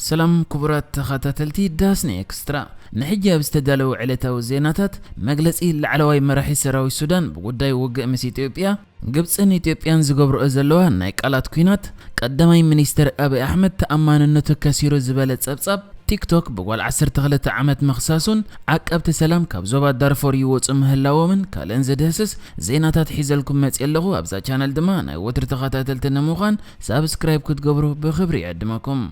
سلام كبرات تخاتلتي داسني اكسترا نحجاب استدلوا علتا وزيناتات مجلسي العلوي مراحي سراوي السودان بقداي وقع مس إثيوبيا جبسن إثيوبيان زجبر أزلوها نايك على كوينات قدمي منيستر أبي أحمد تأمان النتو كسيرو زبالة سبسب تيك توك بقول 10 عامات مخصاصون عقبت سلام كابزوبا دارفور يوص مهلاومن كالن زدهسس زيناتات حيزلكم مصيلغو ابزا چانل دما ناي وتر تخاتاتلتنا مخان سبسكرايب كتغبرو بخبري يقدمكم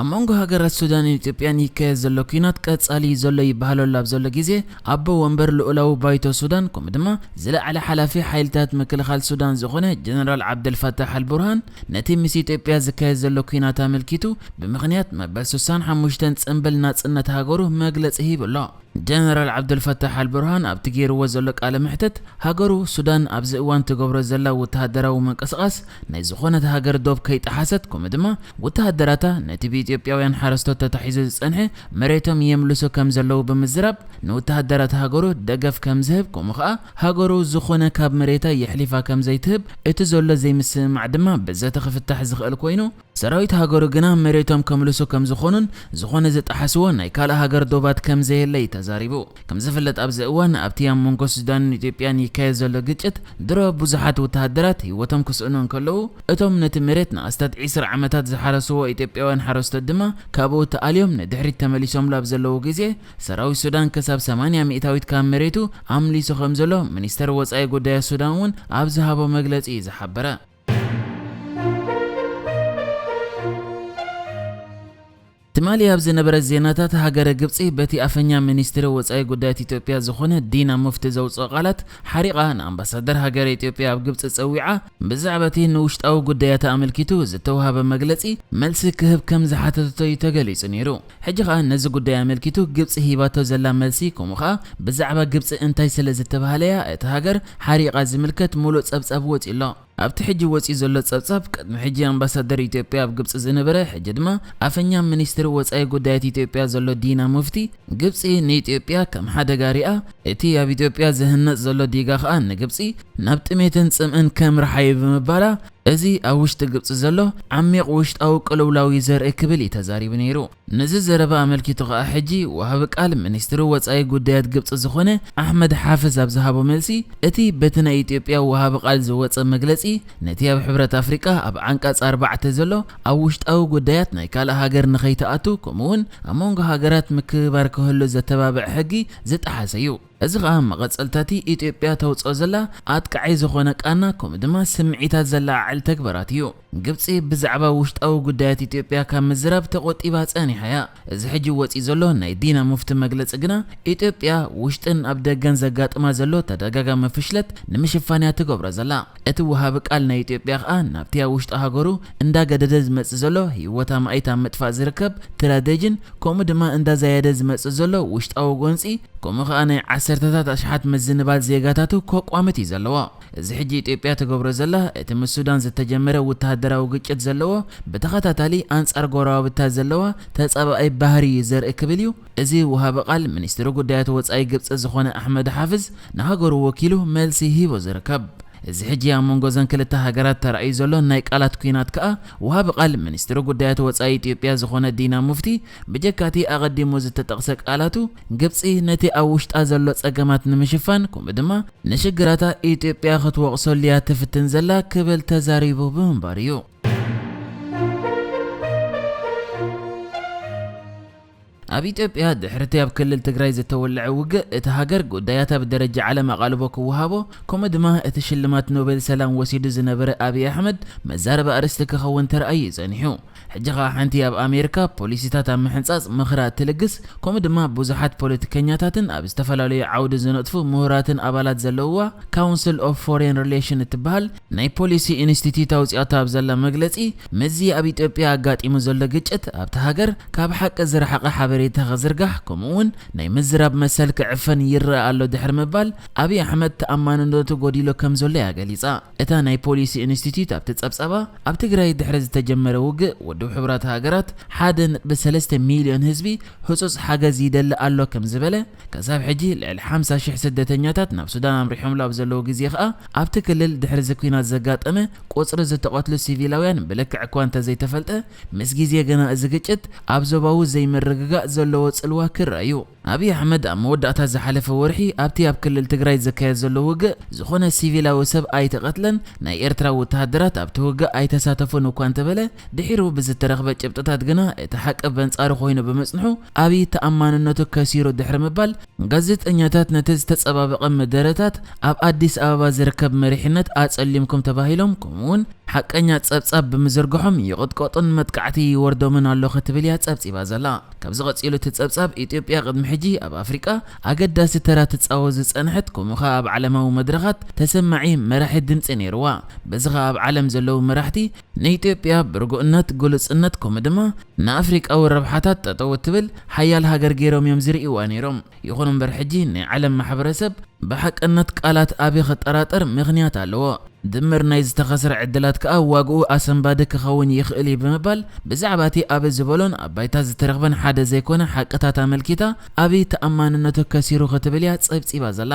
أمونغو هاجر السودان إثيوبيان يكازلو كينات كاتسالي زلو يبهالو لاب زلو غيزي أبو ومبر لأولاو بايتو السودان كومدما زلا على حلافي حيلتات مكلخال السودان زغونه جنرال عبد الفتاح البرهان نتي ميسي إثيوبيا زكازلو كينات ملكيتو بمغنيات مبسوسان حموشتن تسنبل ناصنت هاجرو مغلص هيب الله جنرال عبد الفتاح البرهان ابتغير وزلق على محتت هاجرو السودان ابز اوان تغبر زلا وتهدراو منقسقاس ناي زخونه هاجر دوب كيطحست كومدما وتهدراتا نتي ኢትዮጵያውያን ሓረስቶት ተታሒዙ ዝጸንሐ መሬቶም የምልሶ ከም ዘለው በመዝራብ ንውተሃደራት ሃገሩ ደገፍ ከም ዝህብ ከምኡኻ ሃገሩ ዝኾነ ካብ መሬታ ይሕሊፋ ከም ዘይትህብ እቲ ዘሎ ዘይምስማዕ ድማ በዘተ ክፍታሕ ዝኽእል ኮይኑ ሰራዊት ሃገሩ ግና መሬቶም ከምልሶ ከም ዝኾኑን ዝኾነ ዘጣሐስዎ ናይ ካለ ሃገር ዶባት ከም ዘየለይ ተዛሪቡ ከም ዝፍለጥ ኣብዚ እዋን ኣብቲ መንጎ ሱዳንን ኢትዮጵያን ይካየድ ዘሎ ግጭት ድሮ ብዙሓት ወተሃደራት ህይወቶም ክስእኑ ከለው እቶም ነቲ መሬት ንኣስታት 20 ዓመታት ዝሓረስዎ ኢትዮጵያውያን ሓረስቶት ድማ ካብኡ ተኣልዮም ንድሕሪት ተመሊሶም ላብ ዘለዎ ግዜ ሰራዊት ሱዳን ከሳብ 80 ሚእታዊት ካብ መሬቱ ኣምሊሶ ከም ዘሎ ሚኒስተር ወጻኢ ጉዳያት ሱዳን እውን ኣብ ዝሃቦ መግለጺ ዝሓበረ تمالي ابز نبرز زيناتات هاجر جبسي بتي افنيا منيستر وصاي قدات اثيوبيا زخونه دينا مفتي زوص قالت حريقه امباسادر هاجر اثيوبيا بجبس صويعه بزعبتي نوشت او قدايات املكيتو زتوها بمجلصي ملس كهب كم زحاتتو يتغليص نيرو حجخه نز قداي املكيتو جبس هيباتو زلا ملسي كومخا بزعبه جبس انتاي سلازتبهاليا ات هاجر حريقه زملكت مولو صبصب وصيلا ኣብቲ ሕጂ ወፂ ዘሎ ጸብጻብ ቅድሚ ሕጂ ኣምባሳደር ኢትዮጵያ ኣብ ግብጽ ዝነበረ ሕጂ ድማ ኣፈኛ ሚኒስትር ወጻኢ ጉዳያት ኢትዮጵያ ዘሎ ዲና ሙፍቲ ግብጽ ንኢትዮጵያ ከም ሓደጋሪኣ እቲ ኣብ ኢትዮጵያ ዝህነጽ ዘሎ ዲጋ ኸኣ ንግብጽ ናብ ጥሜትን ጽምእን ከም ረሓይ ብምባላ እዚ ኣብ ውሽጢ ግብጽ ዘሎ ዓሚቕ ውሽጣዊ ቅልውላዊ ዘርኢ ክብል ተዛሪቡ ነይሩ ነዚ ዘረባ ኣመልኪቱ ኸኣ ሕጂ ወሃብ ቃል ሚኒስትር ወጻኢ ጉዳያት ግብጽ ዝኾነ ኣሕመድ ሓፍዝ ኣብ ዝሃቦ መልሲ እቲ በቲ ናይ ኢትዮጵያ ወሃብ ቃል ዝወፀ መግለጺ ነቲ ኣብ ሕብረት ኣፍሪቃ ኣብ ዓንቀጽ 4 ዘሎ ኣብ ውሽጣዊ ጉዳያት ናይ ካልእ ሃገር ንኸይተኣቱ ከምኡውን ኣብ መንጎ ሃገራት ምክብባር ክህሉ ዘተባብዕ ሕጊ ዝጠሓሰ እዩ እዚ ኸኣ መቐጸልታቲ ኢትዮጵያ ተውፅኦ ዘላ ኣጥቃዓይ ዝኾነ ቃና ከምኡ ድማ ስምዒታት ዘላዓዕል ተግባራት እዩ ግብጽ ብዛዕባ ውሽጣዊ ጉዳያት ኢትዮጵያ ካብ ምዝራብ ተቆጢባ ጸኒሓ እያ እዚ ሕጂ ወፂ ዘሎ ናይ ዲና ሙፍቲ መግለጺ ግና ኢትዮጵያ ውሽጥን ኣብ ደገን ዘጋጥማ ዘሎ ተደጋጋሚ ፍሽለት ንምሽፋንያ ትገብሮ ዘላ እቲ ወሃብ ቃል ናይ ኢትዮጵያ ኸኣ ናብቲ ውሽጢ ሃገሩ እንዳገደደ ዝመጽእ ዘሎ ህይወታ ማይታ ምጥፋእ ዝርከብ ትራዴጅን ከምኡ ድማ እንዳዘያደ ዝመጽእ ዘሎ ውሽጣዊ ጎንፂ ከምኡ ኸኣ ናይ ዓሰርተታት ኣሽሓት መዝንባል ዜጋታቱ ከቋመት እዩ ዘለዋ እዚ ሕጂ ኢትዮጵያ ተገብሮ ዘላ እቲ ምስ ሱዳን ዝተጀመረ ወተሃደራዊ ግጭት ዘለዎ ብተኸታታሊ አንጻር ጎረባብታት ዘለዋ ተጸባኣይ ባህሪ ዘርኢ ክብል እዩ እዚ ወሃብ ቃል ሚኒስትር ጉዳያት ወጻኢ ግብጽ ዝኾነ ኣሕመድ ሓፍዝ ንሃገሩ ወኪሉ መልሲ ሂቦ ዝርከብ እዚ ሕጂ ኣብ መንጎ ዘን ክልተ ሃገራት ተራእዩ ዘሎ ናይ ቃላት ኩናት ከኣ ወሃብ ቃል ሚኒስትር ጉዳያት ወጻኢ ኢትዮጵያ ዝኾነ ዲና ሙፍቲ ብጀካቲ ኣቐዲሙ ዝተጠቕሰ ቃላቱ ግብጽ ነቲ ኣብ ውሽጣ ዘሎ ጸገማት ንምሽፋን ከምኡ ድማ ንሽግራታ ኢትዮጵያ ክትወቕሰልያ ትፍትን ዘላ ክብል ተዛሪቡ ብምንባር እዩ ኣብ ኢትዮጵያ ድሕርቲ ኣብ ክልል ትግራይ ዝተወልዐ ውግእ እቲ ሃገር ጉዳያታ ብደረጃ ዓለም ኣቓልቦ ክወሃቦ ከምኡ ድማ እቲ ሽልማት ኖቤል ሰላም ወሲዱ ዝነበረ ኣብይ ኣሕመድ መዛረባ ኣርስቲ ክኸውን ተራእዩ ጸኒሑ ሕጂ ኸኣ ሓንቲ ኣብ ኣሜሪካ ፖሊሲታት ኣብ ምሕንጻጽ ምኽራ ትልግስ ከምኡ ድማ ብዙሓት ፖለቲከኛታትን ኣብ ዝተፈላለዩ ዓውዲ ዝነጥፉ ምሁራትን ኣባላት ዘለውዋ ካውንስል ኦፍ ፎሬን ሪሌሽን እትበሃል ናይ ፖሊሲ ኢንስቲትዩት ኣውፂኣታ ኣብ ዘላ መግለጺ መዚ ኣብ ኢትዮጵያ ኣጋጢሙ ዘሎ ግጭት ኣብቲ ሃገር ካብ ሓቂ ዝረሓቐ ሓበሬታ ክዝርጋሕ ከምኡውን ናይ ምዝራብ መሰል ክዕፈን ይረአ ኣሎ ድሕሪ ምባል አብይ አሕመድ ተኣማንነቱ ጎዲሎ ከም ዘሎ ያገሊጻ እታ ናይ ፖሊሲ ኢንስቲትዩት ኣብቲ ጸብጸባ ኣብ ትግራይ ድሕሪ ዝተጀመረ ውግእ ውድብ ሕብራት ሃገራት 1.3 ሚልዮን ህዝቢ ህጹጽ ሓገዝ ይደሊ ኣሎ ከም ዝበለ ከሳብ ሕጂ ልዕሊ 50,000 ስደተኛታት ናብ ሱዳን ኣምሪሖም ኣብ ዘለዎ ግዜ ከዓ ኣብቲ ክልል ድሕሪ ኩናት ዘጋጠመ ቁጽሪ ዝተቆትሉ ሲቪላውያን ብልክዕ እኳ እንተዘይተፈልጠ ምስ ግዜ ገና እዚ ግጭት ኣብ ዞባዊ ዘይምርግጋእ ዘለዎ ጽልዋ ክረአዩ አብይ አሕመድ ኣብ መወዳእታ ዝሓለፈ ወርሒ ኣብቲ ኣብ ክልል ትግራይ ዘካየድ ዘሎ ውግእ ዝኾነ ሲቪላዊ ሰብ ኣይተቐትለን ናይ ኤርትራ ወተሃደራት ኣብቲ ውግእ ኣይተሳተፉን እኳ እንተበለ ድሒሩ ብዝተረኽበ ጭብጥታት ግና እቲ ሓቂ በንጻሩ ኮይኑ ብምጽንሑ አብይ ተኣማንነቱ ከሲሩ ድሕሪ ምባል ጋዜጠኛታት ነቲ ዝተጸባበቐ መደረታት ኣብ ኣዲስ ኣበባ ዝርከብ መሪሕነት ኣጸሊምኩም ተባሂሎም ከምኡውን ሓቀኛ ጸብጻብ ብምዝርግሖም ይቕጥቆጡን መጥቃዕቲ ይወርዶምን ኣሎ ክትብል እያ ጸብጺባ ዘላ ካብዚ ቀጺሉ እቲ ጸብጻብ ኢትዮጵያ ቅድሚ ሕጂ ኣብ ኣፍሪቃ ኣገዳሲ ተራ ትጻወት ዝጸንሐት ከምኡኻ ኣብ ዓለማዊ መድረኻት ተሰማዒ መራሒ ድምፂ ነይርዋ በዚ ኸ ኣብ ዓለም ዘለዉ መራሕቲ ንኢትዮጵያ ብርጉእነት ግሉጽነት ከምኡ ድማ ንኣፍሪቃዊ ረብሓታት ጠጠው ትብል ሓያል ሃገር ገይሮም እዮም ዝርእይዋ ነይሮም ይኹን እምበር ሕጂ ናይ ዓለም ማሕበረሰብ ብሓቅነት ቃላት አብይ ኸጠራጠር ምኽንያት ኣለዎ ድምር ናይ ዝተኸስረ ዕድላት ከዓ ዋግኡ ኣሰንባደ ክኸውን ይኽእል ብምባል ብዛዕባ እቲ ኣብ ዝበሎን ኣብ ባይታ ዝተረኽበን ሓደ ዘይኮነ ሓቅታት ኣመልኪታ አብይ ተኣማንነቱ ከሲሩ ክትብል እያ ጸብጺባ ዘላ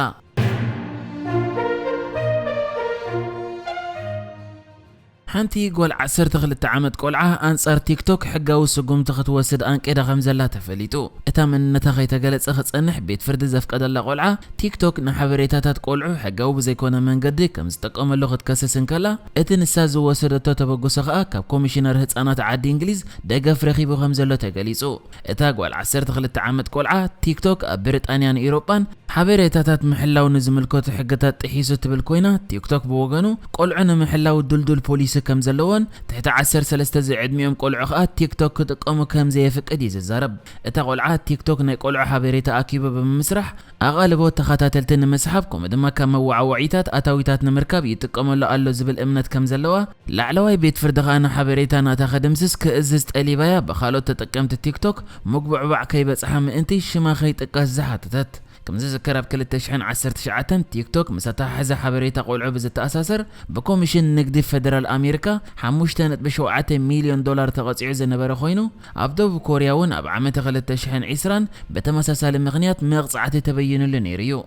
ሓንቲ ጎል 12 ዓመት ቆልዓ ኣንጻር ቲክቶክ ሕጋዊ ስጉምቲ ክትወስድ ኣንቄዳ ከም ዘላ ተፈሊጡ እታ መንነታ ከይተገለጸ ክጸንሕ ቤት ፍርዲ ዘፍቀደላ ቆልዓ ቲክቶክ ንሓበሬታታት ቆልዑ ሕጋዊ ብዘይኮነ መንገዲ ከም ዝጠቀመሉ ክትከስስ እንከላ እቲ ንሳ ዝወሰደቶ ተበግሶ ከዓ ካብ ኮሚሽነር ህፃናት ዓዲ እንግሊዝ ደገፍ ረኺቡ ከም ዘሎ ተገሊጹ እታ ጎል 12 ዓመት ቆልዓ ቲክቶክ ኣብ ብሪጣንያን ኢሮጳን ሓበሬታታት ምሕላው ንዝምልከቱ ሕግታት ጥሒሱ ትብል ኮይና ቲክቶክ ብወገኑ ቆልዑ ንምሕላው ድልዱል ፖሊሲ ከም ዘለዎን ትሕቲ 13 ዝዕድሚኦም ቆልዑ ከዓ ቲክቶክ ክጥቀሙ ከም ዘይፍቅድ ይዛረብ እታ ቆልዓ ቲክቶክ ናይ ቆልዑ ሓበሬታ ኣኪቡ ብምስራሕ ኣቓልቦ ተኸታተልቲ ንምስሓብ ከምኡ ድማ ከም መዋዕውዒታት ኣታዊታት ንምርካብ ይጥቀመሉ ኣሎ ዝብል እምነት ከም ዘለዋ ላዕለዋይ ቤት ፍርዲ ከዓ ንሓበሬታ ናታ ከድምስስ ክእዝዝ ጠሊባያ ብኻልኦት ተጠቀምቲ ቲክቶክ ምግቡዕባዕ ከይበጽሓ ምእንቲ ሽማ ከይጥቀስ ዝሓተተት كم ذكر ب 2019 تيك توك مساتا حزا حبريتا قولعو بزتأساسر بكوميشن نقدي فدرال أمريكا 5.7 مليون دولار تغطيع زنبار خوينو أبدو بكورياون أب عامة 2020 بتمساسال مغنيات مغصعة تبين لنيريو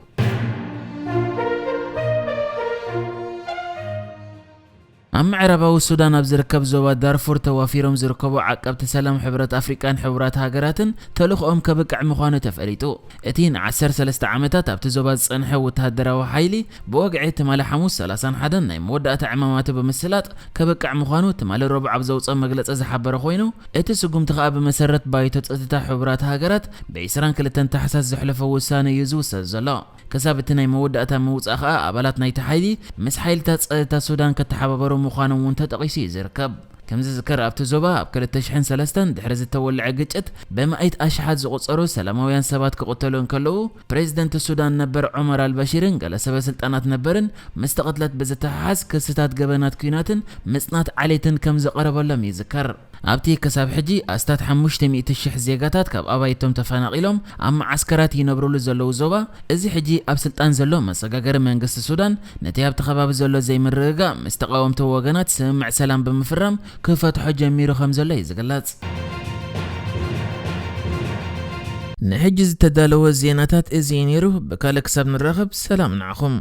أم عربا والسودان بزركب زوا دارفور توافيرهم زركبوا عقبت سلام حبرات أفريقان حبرات هاجراتن تلوخ كبقع مخانو تفقليتو اتين 13 عامتات ابت زوبات صنحه وتهدروا حيلي بوقع تمال حموس 30 حدن ناي مودات عمامات بمسلات كبقع مخانو تمال ربع بزوص مغلص زحبر خوينو اتي سقوم تخا بمسرت بايتو صتتا حبرات هاجرات بيسران كلتن تحساس زحلفو وسانه يزو سزلا كسابتنا مودات موصخ ابالات نايت حيلي مس حيلتا صتتا السودان كتحببرو مخانو وانت تقيسي زركب كم ذكر ابت زوبا اب 2003 دحرز تولع قچت بمايت اشحات زقصرو سلامويان سبات كقتلون كلو بريزيدنت السودان نبر عمر البشيرن قال سبب سلطانات نبرن مستقتلت بزتحاز كستات جبنات كيناتن مصنات عليتن كم زقربلم يذكر ابتي كساب حجي استات 500 شح زيغاتات كاب ابايتهم تفانقيلهم ام عسكرات ينبروا زلو زوبا ازي حجي اب سلطان زلو مسغاغر منغست السودان نتياب تخباب زلو زي مرغا مستقاومته وغنات سمع سلام بمفرم كفت حجة ميرو خمزة يزقلات نحجز تدالو الزيناتات ازينيرو بكالك ساب نرغب سلام نعخم